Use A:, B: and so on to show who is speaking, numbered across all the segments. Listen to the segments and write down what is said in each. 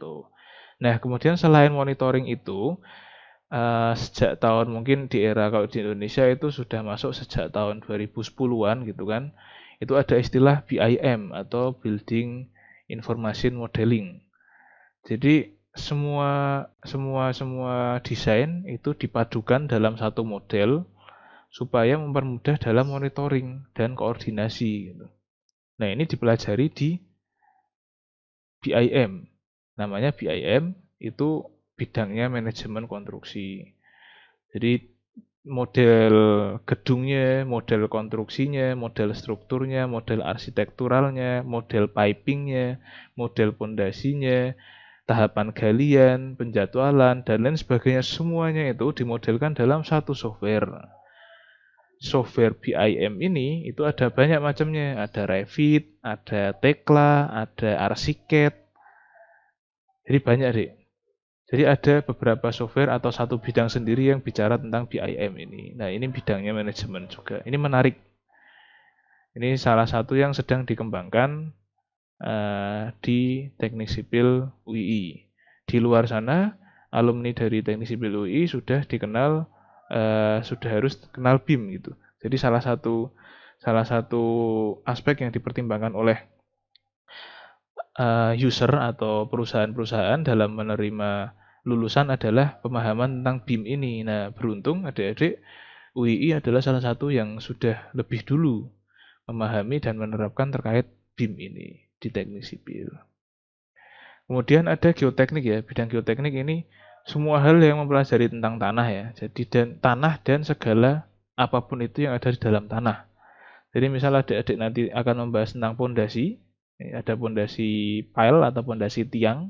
A: gitu. Nah, kemudian selain monitoring itu, sejak tahun mungkin di era kalau di Indonesia itu sudah masuk sejak tahun 2010-an gitu kan. Itu ada istilah BIM atau Building Information Modeling. Jadi semua desain itu dipadukan dalam satu model supaya mempermudah dalam monitoring dan koordinasi gitu. Nah, ini dipelajari di BIM. Namanya BIM itu bidangnya manajemen konstruksi. Jadi model gedungnya, model konstruksinya, model strukturnya, model arsitekturalnya, model pipingnya, model pondasinya, tahapan galian, penjadwalan, dan lain sebagainya, semuanya itu dimodelkan dalam satu software. Software BIM ini itu ada banyak macamnya, ada Revit, ada Tekla, ada Archicad. Jadi banyak, Dek. Jadi ada beberapa software atau satu bidang sendiri yang bicara tentang BIM ini. Nah, ini bidangnya manajemen juga. Ini menarik. Ini salah satu yang sedang dikembangkan di Teknik Sipil UI. Di luar sana, alumni dari Teknik Sipil UI sudah dikenal, sudah harus kenal BIM gitu. Jadi salah satu aspek yang dipertimbangkan oleh user atau perusahaan-perusahaan dalam menerima lulusan adalah pemahaman tentang BIM ini. Nah, beruntung adik-adik UII adalah salah satu yang sudah lebih dulu memahami dan menerapkan terkait BIM ini di teknik sipil. Kemudian ada geoteknik ya, bidang geoteknik ini semua hal yang mempelajari tentang tanah ya. Jadi tanah dan segala apapun itu yang ada di dalam tanah. Jadi misalnya adik-adik nanti akan membahas tentang pondasi, ada pondasi pile atau pondasi tiang,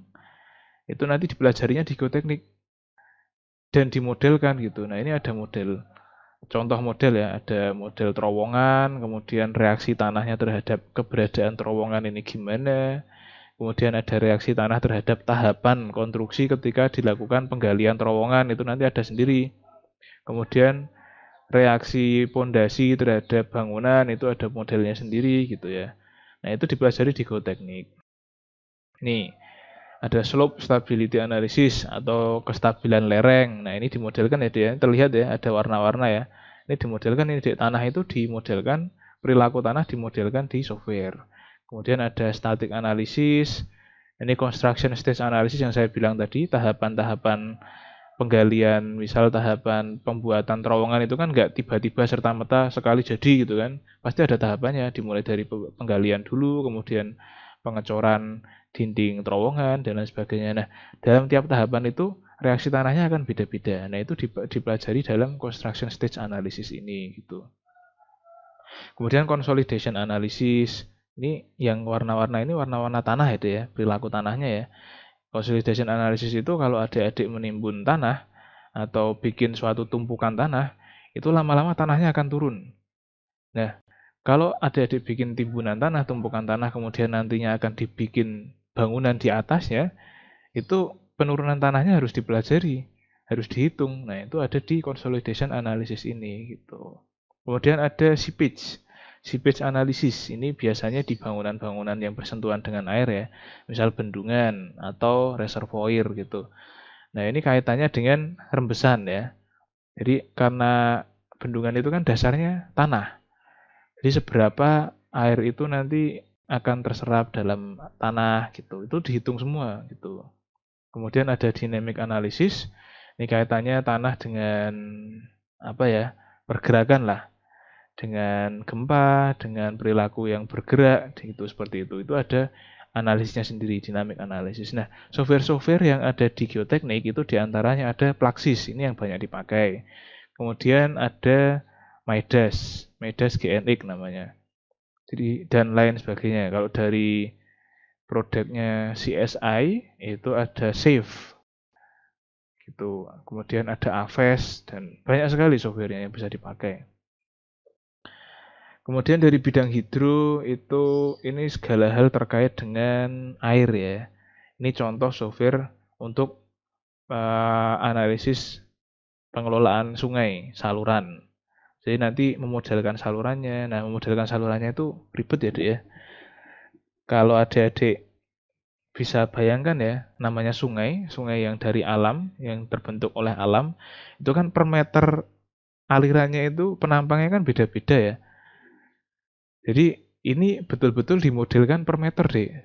A: itu nanti dipelajarinya di geoteknik dan dimodelkan gitu. Nah, ini ada contoh model ya, ada model terowongan, kemudian reaksi tanahnya terhadap keberadaan terowongan ini gimana, kemudian ada reaksi tanah terhadap tahapan konstruksi ketika dilakukan penggalian terowongan, itu nanti ada sendiri. Kemudian reaksi pondasi terhadap bangunan itu ada modelnya sendiri gitu ya. Nah, itu dipelajari di geoteknik. Nih, ada slope stability analysis atau kestabilan lereng. Nah, ini dimodelkan ya dia, terlihat ya ada warna-warna ya. Ini dimodelkan, ini di tanah itu dimodelkan, perilaku tanah dimodelkan di software. Kemudian ada static analysis. Ini construction stage analysis yang saya bilang tadi, tahapan-tahapan penggalian, misal tahapan pembuatan terowongan itu kan nggak tiba-tiba serta-merta sekali jadi gitu kan. Pasti ada tahapannya, dimulai dari penggalian dulu, kemudian pengecoran dinding terowongan, dan lain sebagainya. Nah, dalam tiap tahapan itu reaksi tanahnya akan beda-beda. Nah, itu dipelajari dalam construction stage analysis ini gitu. Kemudian consolidation analysis. Ini yang warna-warna ini warna-warna tanah itu ya, perilaku tanahnya ya. Consolidation analysis itu kalau adik-adik menimbun tanah atau bikin suatu tumpukan tanah, itu lama-lama tanahnya akan turun. Nah, kalau adik-adik bikin timbunan tanah, tumpukan tanah, kemudian nantinya akan dibikin bangunan di atasnya, itu penurunan tanahnya harus dipelajari, harus dihitung. Nah, itu ada di consolidation analysis ini gitu. Kemudian ada seepage analysis. Ini biasanya di bangunan-bangunan yang bersentuhan dengan air ya, misal bendungan atau reservoir gitu. Nah, ini kaitannya dengan rembesan ya. Jadi karena bendungan itu kan dasarnya tanah. Jadi seberapa air itu nanti akan terserap dalam tanah gitu. Itu dihitung semua gitu. Kemudian ada dynamic analysis. Ini kaitannya tanah dengan apa ya? Pergerakan lah. Dengan gempa, dengan perilaku yang bergerak, gitu seperti itu. Itu ada analisisnya sendiri, dynamic analysis. Nah, software-software yang ada di geoteknik itu diantaranya ada Plaxis, ini yang banyak dipakai. Kemudian ada Midas GNX namanya. Jadi dan lain sebagainya. Kalau dari produknya CSI itu ada Safe gitu. Kemudian ada Aves dan banyak sekali softwarenya yang bisa dipakai. Kemudian dari bidang hidro itu ini segala hal terkait dengan air ya. Ini contoh software untuk analisis pengelolaan sungai, saluran. Jadi nanti memodelkan salurannya. Nah, memodelkan salurannya itu ribet ya, Dek ya. Kalau adik-adik bisa bayangkan ya, namanya sungai, sungai yang dari alam, yang terbentuk oleh alam, itu kan per meter alirannya itu penampangnya kan beda-beda ya. Jadi ini betul-betul dimodelkan per meter deh.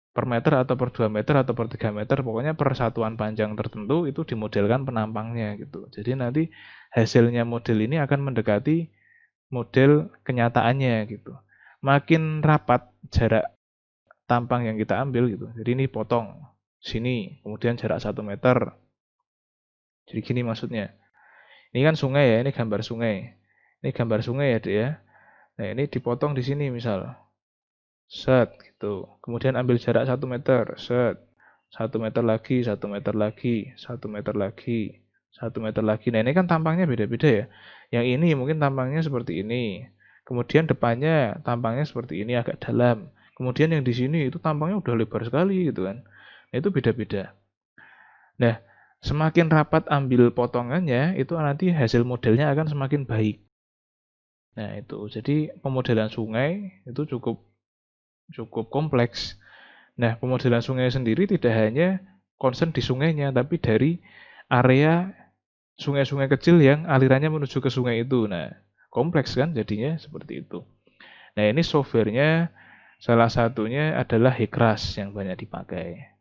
A: Per meter atau per 2 meter atau per 3 meter, pokoknya per satuan panjang tertentu itu dimodelkan penampangnya gitu. Jadi nanti hasilnya model ini akan mendekati model kenyataannya gitu. Makin rapat jarak tampang yang kita ambil gitu. Jadi ini potong sini, kemudian jarak 1 meter. Jadi gini maksudnya. Ini kan sungai ya, ini gambar sungai. Ini gambar sungai ya, Dek ya. Nah, ini dipotong di sini misal. Set gitu. Kemudian ambil jarak 1 meter. Set. 1 meter lagi, 1 meter lagi, 1 meter lagi, 1 meter lagi. Nah, ini kan tampangnya beda-beda ya. Yang ini mungkin tampangnya seperti ini. Kemudian depannya tampangnya seperti ini agak dalam. Kemudian yang di sini itu tampangnya udah lebar sekali gitu kan. Nah, itu beda-beda. Nah, semakin rapat ambil potongannya, itu nanti hasil modelnya akan semakin baik. Nah, itu. Jadi pemodelan sungai itu cukup cukup kompleks. Nah, pemodelan sungai sendiri tidak hanya concern di sungainya, tapi dari area sungai-sungai kecil yang alirannya menuju ke sungai itu. Nah, kompleks kan jadinya seperti itu. Nah, ini softwarenya salah satunya adalah HEC-RAS yang banyak dipakai.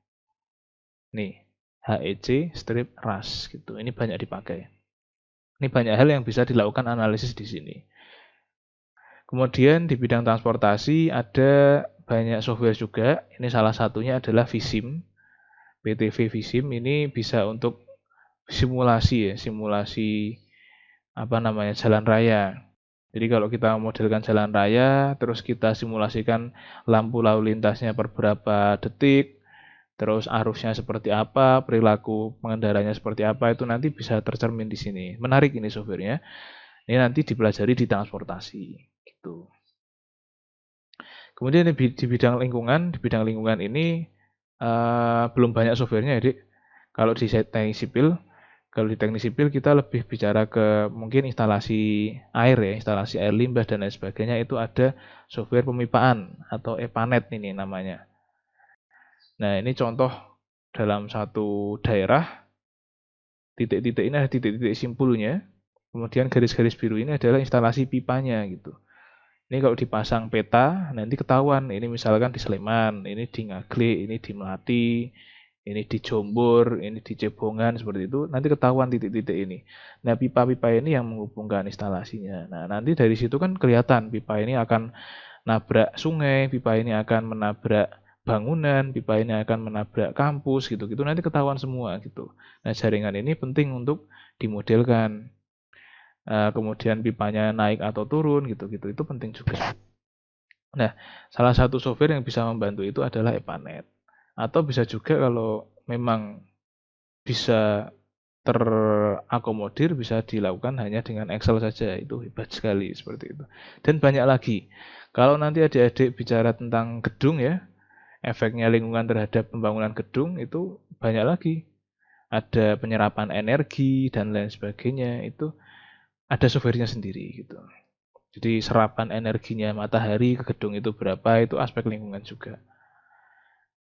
A: Nih, HEC strip RAS gitu. Ini banyak dipakai. Ini banyak hal yang bisa dilakukan analisis di sini. Kemudian di bidang transportasi ada banyak software juga. Ini salah satunya adalah Visim. PTV Visim ini bisa untuk simulasi ya, simulasi jalan raya. Jadi kalau kita modelkan jalan raya, terus kita simulasikan lampu lalu lintasnya per berapa detik, terus arusnya seperti apa, perilaku pengendaranya seperti apa, itu nanti bisa tercermin di sini. Menarik ini softwarenya. Ini nanti dipelajari di transportasi gitu. Kemudian di bidang lingkungan ini belum banyak softwarenya, Dik. Kalau di teknik sipil kita lebih bicara ke mungkin instalasi air ya, instalasi air limbah dan lain sebagainya, itu ada software pemipaan atau EPANET ini namanya. Nah, ini contoh dalam satu daerah, titik-titik ini ada titik-titik simpulnya, kemudian garis-garis biru ini adalah instalasi pipanya gitu. Ini kalau dipasang peta, nanti ketahuan. Ini misalkan di Sleman, ini di Ngaglik, ini di Melati, ini di Jombor, ini di Cebongan, seperti itu. Nanti ketahuan titik-titik ini. Nah, pipa-pipa ini yang menghubungkan instalasinya. Nah, nanti dari situ kan kelihatan pipa ini akan nabrak sungai, pipa ini akan menabrak bangunan, pipa ini akan menabrak kampus, gitu-gitu. Nanti ketahuan semua, gitu. Nah, jaringan ini penting untuk dimodelkan. Kemudian pipanya naik atau turun gitu-gitu, itu penting juga. Nah, salah satu software yang bisa membantu itu adalah EPANET. Atau bisa juga kalau memang bisa terakomodir, bisa dilakukan hanya dengan Excel saja. Itu hebat sekali seperti itu. Dan banyak lagi. Kalau nanti adik-adik bicara tentang gedung ya, efeknya lingkungan terhadap pembangunan gedung itu banyak lagi. Ada penyerapan energi dan lain sebagainya, itu ada softwarenya sendiri gitu. Jadi serapan energinya matahari ke gedung itu berapa, itu aspek lingkungan juga.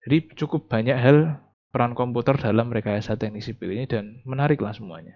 A: Jadi cukup banyak hal peran komputer dalam rekayasa teknik sipil ini dan menariklah semuanya.